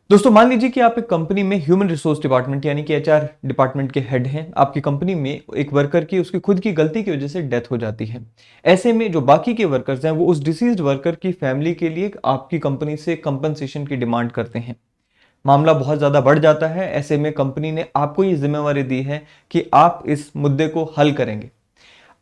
दोस्तों मान लीजिए कि आप एक कंपनी में ह्यूमन रिसोर्स डिपार्टमेंट यानी कि एचआर डिपार्टमेंट के हेड हैं। आपकी कंपनी में एक वर्कर की उसकी खुद की गलती की वजह से डेथ हो जाती है। ऐसे में जो बाकी के वर्कर्स हैं वो उस डिसीज्ड वर्कर की फैमिली के लिए आपकी कंपनी से कंपनसेशन की डिमांड करते हैं। मामला बहुत ज्यादा बढ़ जाता है। ऐसे में कंपनी ने आपको ये जिम्मेवारी दी है कि आप इस मुद्दे को हल करेंगे।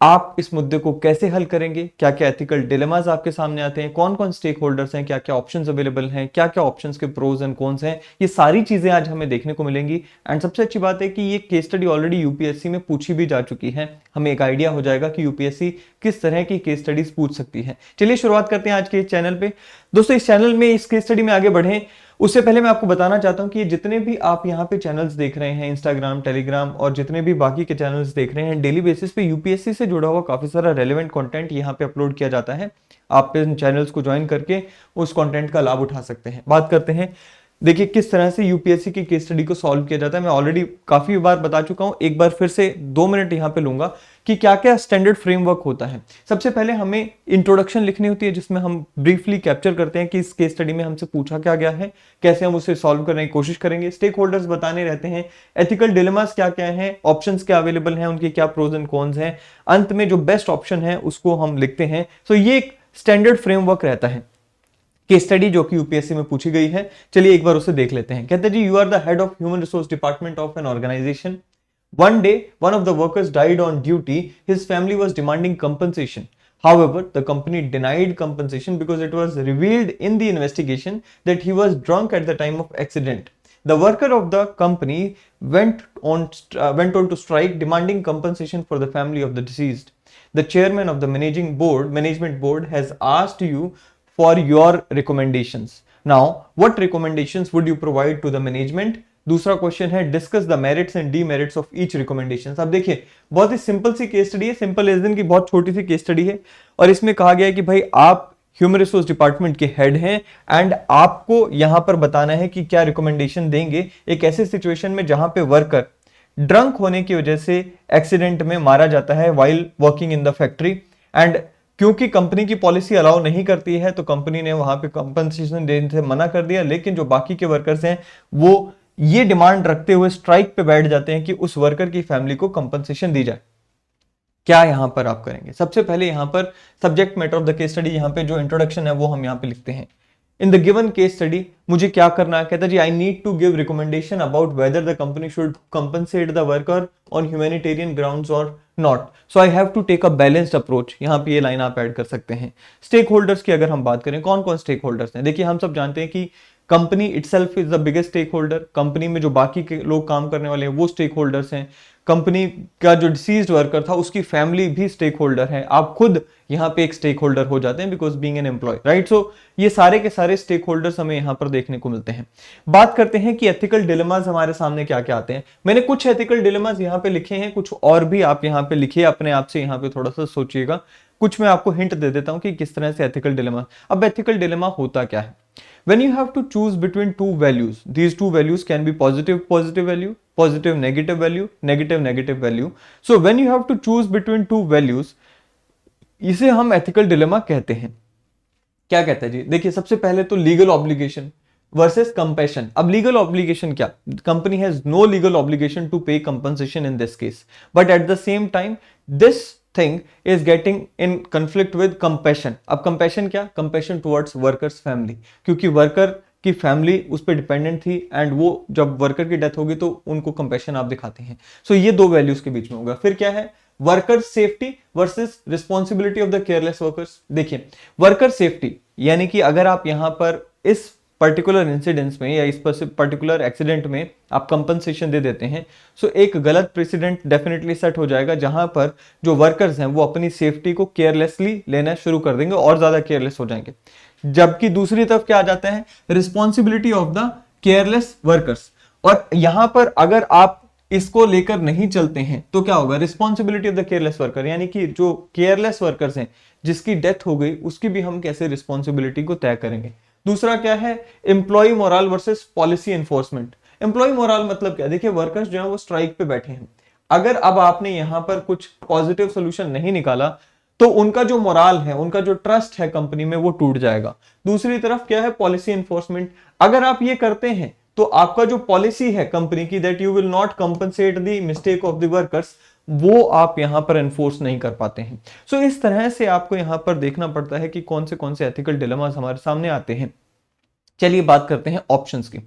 आप इस मुद्दे को कैसे हल करेंगे, क्या क्या एथिकल डिलेमास आपके सामने आते हैं, कौन कौन स्टेक होल्डर्स हैं, क्या क्या ऑप्शंस अवेलेबल हैं, क्या क्या ऑप्शंस के प्रोज एंड कॉन्स हैं, ये सारी चीजें आज हमें देखने को मिलेंगी। एंड सबसे अच्छी बात है कि ये केस स्टडी ऑलरेडी यूपीएससी में पूछी भी जा चुकी है। हमें एक आइडिया हो जाएगा कि यूपीएससी किस तरह की केस स्टडीज पूछ सकती है। चलिए शुरुआत करते हैं आज के इस चैनल पे। दोस्तों इस चैनल में इस केस स्टडी में आगे बढ़ें उससे पहले मैं आपको बताना चाहता हूं कि ये जितने भी आप यहाँ पे चैनल्स देख रहे हैं, इंस्टाग्राम, टेलीग्राम और जितने भी बाकी के चैनल्स देख रहे हैं, डेली बेसिस पे यूपीएससी से जुड़ा हुआ काफी सारा रेलेवेंट कंटेंट यहाँ पे अपलोड किया जाता है। आप इन चैनल्स को ज्वाइन करके उस कंटेंट का लाभ उठा सकते हैं। बात करते हैं, देखिए किस तरह से यूपीएससी की केस स्टडी को सॉल्व किया जाता है। मैं ऑलरेडी काफी बार बता चुका हूं, एक बार फिर से 2 मिनट यहां पे लूंगा कि क्या क्या स्टैंडर्ड फ्रेमवर्क होता है। सबसे पहले हमें इंट्रोडक्शन लिखनी होती है जिसमें हम ब्रीफली कैप्चर करते हैं कि इस केस स्टडी में हमसे पूछा क्या गया है, कैसे हम उसे सॉल्व करने की कोशिश करेंगे। स्टेक होल्डर्स बताने रहते हैं, एथिकल डिलेमास क्या क्या है, ऑप्शंस क्या अवेलेबल हैं, उनके क्या प्रोज एंड कॉन्स हैं। अंत में जो बेस्ट ऑप्शन है उसको हम लिखते हैं। सो ये एक स्टैंडर्ड फ्रेमवर्क रहता है केस स्टडी जो कि यूपीएससी में पूछी गई है। चलिए एक बार उसे देख लेते हैं। कहते हैं जी, you are the head of human resource department of an organisation. One day, one of the workers died on duty. His family was demanding compensation. However, the company denied compensation because it was revealed in the investigation that he was drunk at the time of accident. The worker of the company went on to strike, demanding compensation for the family of the deceased. The chairman of the management board, has asked you for your recommendations. Now, what recommendations would you provide to the management? दूसरा question है, discuss the merits and demerits of each recommendation. अब देखिए बहुत ही simple सी case study है, simple as in की बहुत छोटी सी case study है। और इसमें कहा गया है कि भाई आप ह्यूमन रिसोर्स डिपार्टमेंट के हेड हैं एंड आपको यहां पर बताना है कि क्या रिकमेंडेशन देंगे एक ऐसे सिचुएशन में जहां पे वर्कर ड्रंक होने की वजह से एक्सीडेंट में मारा जाता है while working in the factory. And क्योंकि कंपनी की पॉलिसी अलाउ नहीं करती है तो कंपनी ने वहां पे कंपनसेशन देने से मना कर दिया, लेकिन जो बाकी के वर्कर्स हैं वो ये डिमांड रखते हुए स्ट्राइक पे बैठ जाते हैं कि उस वर्कर की फैमिली को कंपनसेशन दी जाए। क्या यहां पर आप करेंगे? सबसे पहले यहां पर subject matter of the case study, यहां पे जो इंट्रोडक्शन है वो हम यहां पे लिखते हैं। In the given case study मुझे क्या करना है? कहता है जी, I need to give recommendation about whether the company should compensate the worker on humanitarian grounds or not. So I have to take a balanced approach. यहां पे ये लाइन आप ऐड कर सकते हैं। स्टेक होल्डर्स की अगर हम बात करें, कौन कौन स्टेक होल्डर्स हैं? देखिए हम सब जानते हैं कि company itself is the biggest stakeholder. Company में जो बाकी के लोग काम करने वाले हैं वो स्टेक होल्डर्स हैं। कंपनी का जो डिसीज्ड वर्कर था उसकी फैमिली भी स्टेक होल्डर है। आप खुद यहाँ पे एक स्टेक होल्डर हो जाते हैं because being an employee, right. So ये सारे के सारे स्टेक होल्डर्स हमें यहाँ पर देखने को मिलते हैं। बात करते हैं कि एथिकल डिलेमास हमारे सामने क्या क्या आते हैं। मैंने कुछ एथिकल डिलेमास यहाँ पे लिखे हैं, कुछ और भी आप यहाँ पे लिखिए अपने आप से, यहाँ पे थोड़ा सा सोचिएगा। कुछ मैं आपको हिंट दे देता हूं कि किस तरह से एथिकल डिलेमा। अब एथिकल डिलेमा होता क्या है? When you have to choose between two values, these two values can be positive value, positive negative value, negative value. So when you have to choose between two values, इसे हम ethical dilemma कहते हैं। क्या कहता है जी? देखिए सबसे पहले तो लीगल ऑब्लिगेशन वर्सेस कंपेशन। अब लीगल ऑब्लिगेशन क्या? Company has no legal obligation to pay compensation in this case, but at the same time this thing is getting in conflict with compassion. अब कंपेशन क्या? Compassion towards workers family, क्योंकि worker की family उस पर dependent थी and वो जब worker की डेथ होगी तो उनको कंपेशन आप दिखाते हैं। सो ये दो वैल्यूज के बीच में होगा। फिर क्या है? Worker safety versus responsibility of the careless workers. देखिए वर्कर सेफ्टी यानी कि अगर आप यहां पर इस पर्टिकुलर इंसिडेंट्स में या इस पर्टिकुलर एक्सीडेंट में आप कंपनसेशन दे देते हैं, सो एक गलत प्रेसिडेंट डेफिनेटली सेट हो जाएगा जहां पर जो वर्कर्स हैं वो अपनी सेफ्टी को केयरलेसली लेना शुरू कर देंगे और ज्यादा केयरलेस हो जाएंगे। जबकि दूसरी तरफ क्या आ जाता है? Responsibility of the careless workers. और यहां पर अगर आप इसको लेकर नहीं चलते हैं तो क्या होगा? Responsibility of the careless worker, यानी कि जो केयरलेस वर्कर्स हैं जिसकी डेथ हो गई उसकी भी हम कैसे रिस्पॉन्सिबिलिटी को तय करेंगे। दूसरा क्या है? Employee morale versus policy enforcement. Employee morale मतलब क्या? देखिए वर्कर्स जो है वो स्ट्राइक पे बैठे हैं। अगर अब आपने यहां पर कुछ पॉजिटिव सोल्यूशन नहीं निकाला तो उनका जो मोराल है, उनका जो ट्रस्ट है कंपनी में, वो टूट जाएगा। दूसरी तरफ क्या है, पॉलिसी एनफोर्समेंट। अगर आप ये करते हैं तो आपका जो पॉलिसी है कंपनी की, that you will not compensate the mistake of the workers, वो आप यहां पर एनफोर्स नहीं कर पाते हैं। सो इस तरह से आपको यहां पर देखना पड़ता है कि कौन से एथिकल डिलेमास हमारे सामने आते हैं। चलिए बात करते हैं ऑप्शंस की।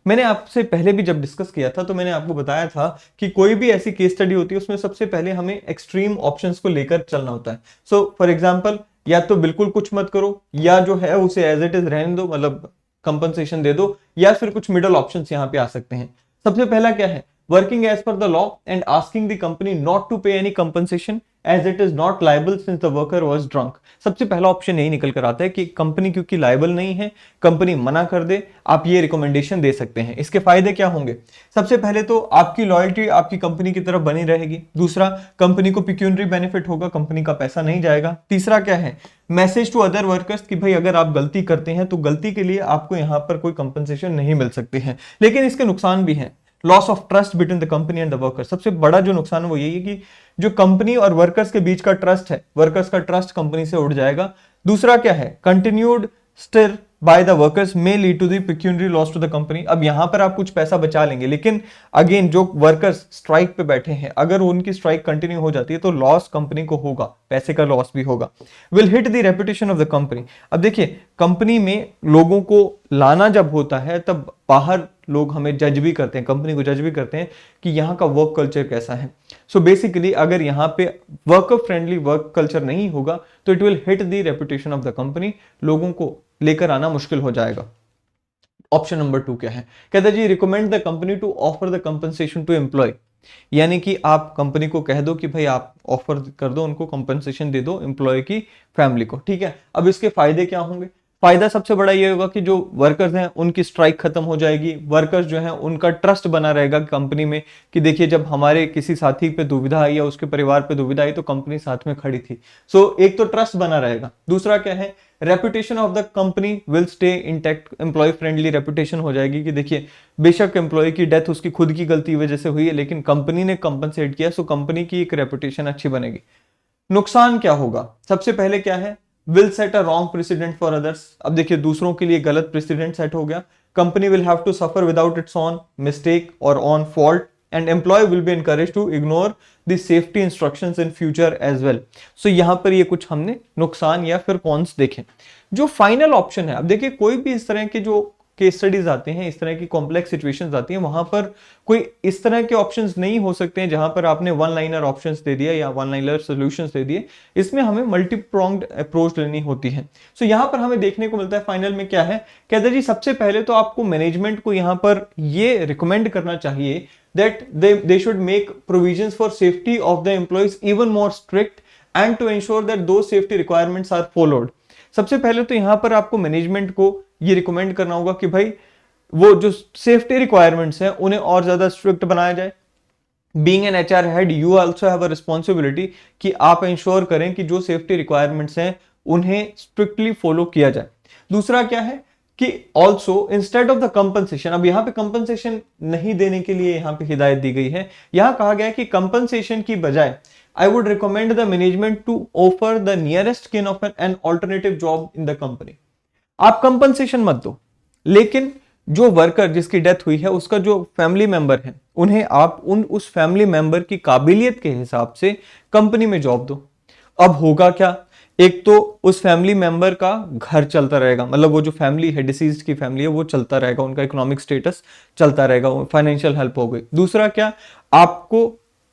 मैंने आपसे पहले भी जब डिस्कस किया था तो मैंने आपको बताया था कि कोई भी ऐसी केस स्टडी होती है उसमें सबसे पहले हमें एक्सट्रीम ऑप्शंस को लेकर चलना होता है। सो फॉर एग्जांपल, या तो बिल्कुल कुछ मत करो, या जो है उसे एज इट इज रहने दो, मतलब कंपनसेशन दे दो, या फिर कुछ मिडल ऑप्शंस यहां पे आ सकते हैं। सबसे पहला क्या है, working as per the law and asking the company not to pay any compensation as it is not liable since the worker was drunk. सबसे पहला ऑप्शन यही निकल कर आता है कि कंपनी क्योंकि लायबल नहीं है, कंपनी मना कर दे, आप ये रिकमेंडेशन दे सकते हैं। इसके फायदे क्या होंगे? सबसे पहले तो आपकी लॉयल्टी आपकी कंपनी की तरफ बनी रहेगी। दूसरा, कंपनी को पिक्यूनरी बेनिफिट होगा, कंपनी का पैसा नहीं जाएगा। तीसरा क्या है, मैसेज टू अदर वर्कर्स कि भाई अगर आप गलती करते हैं तो गलती के लिए आपको यहां पर कोई कंपनसेशन नहीं मिल सकती है। लेकिन इसके नुकसान भी हैं। Loss of trust between the company and the workers. सबसे बड़ा जो नुकसान है वो यही है कि जो कंपनी और वर्कर्स के बीच का ट्रस्ट है, वर्कर्स का ट्रस्ट कंपनी से उड़ जाएगा। दूसरा क्या है, continued stir by the workers may lead to the pecuniary loss to the company. अब यहां पर आप कुछ पैसा बचा लेंगे, लेकिन अगेन जो वर्कर्स स्ट्राइक पे बैठे हैं, अगर उनकी स्ट्राइक कंटिन्यू हो जाती है तो लॉस कंपनी को होगा, पैसे का लॉस भी होगा। Will hit the reputation of the company. अब देखिए, कंपनी में लोगों को लाना जब होता है तब बाहर लोग हमें जज भी करते हैं, कंपनी को जज भी करते हैं कि यहाँ का वर्क कल्चर कैसा है। सो बेसिकली अगर यहाँ पे वर्कर फ्रेंडली वर्क कल्चर नहीं होगा तो it will hit the reputation of the company, लोगों को लेकर आना मुश्किल हो जाएगा। ऑप्शन नंबर 2 क्या है, कहता है जी recommend the company to offer the compensation to employee. यानी कि आप कंपनी को कह दो कि भाई आप ऑफर कर दो, उनको कंपनसेशन दे दो एम्प्लॉय की फैमिली को, ठीक है। अब इसके फायदे क्या होंगे? फायदा सबसे बड़ा ये होगा कि जो वर्कर्स हैं उनकी स्ट्राइक खत्म हो जाएगी। वर्कर्स जो हैं उनका ट्रस्ट बना रहेगा कंपनी में कि देखिए जब हमारे किसी साथी पे दुविधा आई या उसके परिवार पे दुविधा आई तो कंपनी साथ में खड़ी थी। सो एक तो ट्रस्ट बना रहेगा। दूसरा क्या है, reputation of the company will stay intact, employee friendly reputation हो जाएगी कि देखिए बेशक एम्प्लॉय की डेथ उसकी खुद की गलती वजह से हुई है लेकिन कंपनी ने कंपनसेट किया, सो कंपनी की एक रेपुटेशन अच्छी बनेगी। नुकसान क्या होगा? सबसे पहले क्या है, will set a wrong president for others. अब देखिए दूसरों के लिए गलत प्रेसिडेंट सेट हो गया। Company will have to suffer without its own mistake or own fault and employee will be encourage to ignore the safety instructions in future as well. So यहां पर ये कुछ हमने नुकसान या फिर कॉन्स देखे। जो फाइनल ऑप्शन है, अब देखिए कोई भी इस तरह के जो केस स्टडीज आते हैं, इस तरह की कॉम्प्लेक्स सिचुएशंस आती हैं, वहां पर कोई इस तरह के ऑप्शंस नहीं हो सकते हैं जहां पर आपने वन लाइनर ऑप्शंस दे दिया या वन लाइनर सॉल्यूशंस दे दिए। इसमें हमें मल्टी प्रोंग्ड अप्रोच लेनी होती है। सो यहां पर हमें देखने को मिलता है फाइनल में क्या है, कहते हैं जी सबसे पहले तो आपको मैनेजमेंट को यहां पर ये रिकमेंड करना चाहिए that they should make provisions for safety of the employees even more strict and to ensure that those safety requirements are followed। सबसे पहले तो यहां पर आपको मैनेजमेंट को ये रिकमेंड करना होगा कि भाई वो जो सेफ्टी रिक्वायरमेंट्स हैं उन्हें और ज्यादा स्ट्रिक्ट बनाया जाए। Being an HR head you also have a responsibility कि आप इंश्योर करें कि जो सेफ्टी रिक्वायरमेंट्स हैं उन्हें स्ट्रिक्टली फॉलो किया जाए। दूसरा क्या है कि also instead of the compensation, अब यहां पे कंपनसेशन नहीं देने के लिए यहां पे हिदायत दी गई है। यहां कहा गया है कि कंपनसेशन की बजाय I would recommend the management to offer the nearest kin of an alternative job in the company। आप कंपनसेशन मत दो, लेकिन जो वर्कर जिसकी डेथ हुई है उसका जो फैमिली मेंबर है उन्हें आप उस फैमिली मेंबर की काबिलियत के हिसाब से कंपनी में जॉब दो। अब होगा क्या, एक तो उस फैमिली मेंबर का घर चलता रहेगा, मतलब वो जो फैमिली है डिसीज्ड की फैमिली है वो चलता रहेगा, उनका इकोनॉमिक स्टेटस चलता रहेगा, फाइनेंशियल हेल्प हो गई। दूसरा क्या, आपको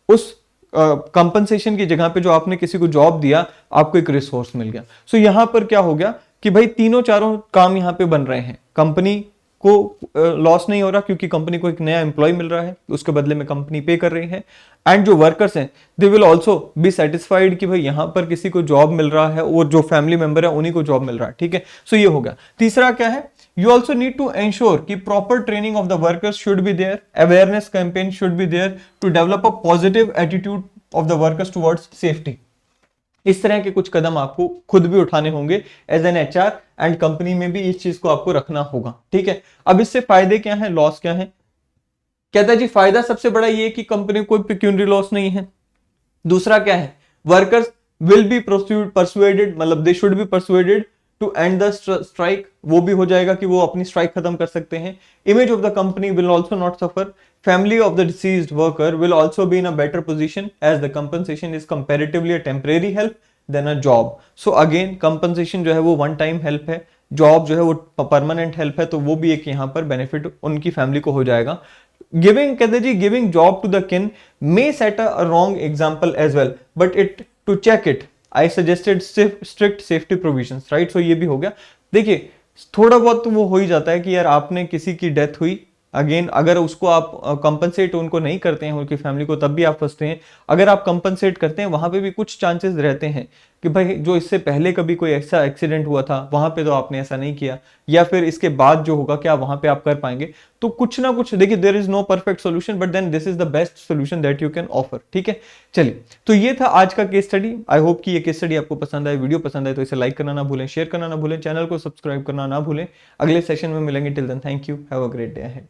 उस कंपनसेशन की जगह पे जो आपने किसी को जॉब दिया आपको एक रिसोर्स मिल गया। सो यहां पर क्या हो गया कि भाई तीनों चारों काम यहां पे बन रहे हैं। कंपनी को लॉस नहीं हो रहा क्योंकि कंपनी को एक नया एम्प्लॉय मिल रहा है, उसके बदले में कंपनी पे कर रही है। एंड जो वर्कर्स हैं they will also be satisfied कि भाई यहां पर किसी को जॉब मिल रहा है और जो फैमिली मेंबर है उन्हीं को जॉब मिल रहा है, ठीक है। सो ये हो गया। तीसरा क्या है, you also need to ensure कि proper training of the workers should be there, awareness campaign should be there to develop a positive attitude of the workers towards safety। इस तरह के कुछ कदम आपको खुद भी उठाने होंगे as an HR and company में भी इस चीज को आपको रखना होगा, ठीक है। अब इससे फायदे क्या है, लॉस क्या है? कहता है जी फायदा सबसे बड़ा ये कि कंपनी कोई पेक्यूनरी लॉस नहीं है। दूसरा क्या है, वर्कर्स विल बी परसुएडेड, मतलब they should be persuaded to end the strike, वो भी हो जाएगा कि वो अपनी स्ट्राइक खत्म कर सकते हैं। Image of the company will also not suffer, family of the deceased worker will also be in a better position as the compensation is comparatively a temporary help than a job. So again compensation जो है वो one time help है, job जो है वो permanent help है, तो वो भी एक यहाँ पर बेनिफिट उनकी फैमिली को हो जाएगा। गिविंग, कहते जी giving job to the kin may set a wrong example as well, but it to check it I suggested strict safety provisions, right. So ये भी हो गया। देखिए थोड़ा बहुत तो वो हो ही जाता है कि यार आपने किसी की डेथ हुई, अगेन अगर उसको आप कंपनसेट उनको नहीं करते हैं उनकी फैमिली को, तब भी आप फंसते हैं। अगर आप कंपनसेट करते हैं वहां पे भी कुछ चांसेस रहते हैं कि भाई जो इससे पहले कभी कोई ऐसा एक्सीडेंट हुआ था वहां पे तो आपने ऐसा नहीं किया, या फिर इसके बाद जो होगा क्या वहां पे आप कर पाएंगे। तो कुछ ना कुछ देखिए, there is no perfect solution but then this is the best solution that you can offer, ठीक है। चलिए, तो ये था आज का केस स्टडी। आई होप कि ये केस स्टडी आपको पसंद आए, वीडियो पसंद आए तो इसे लाइक करना ना भूलें, शेयर करना ना भूलें, चैनल को सब्सक्राइब करना ना भूलें। अगले सेशन में मिलेंगे, till then thank you, have a great day ahead.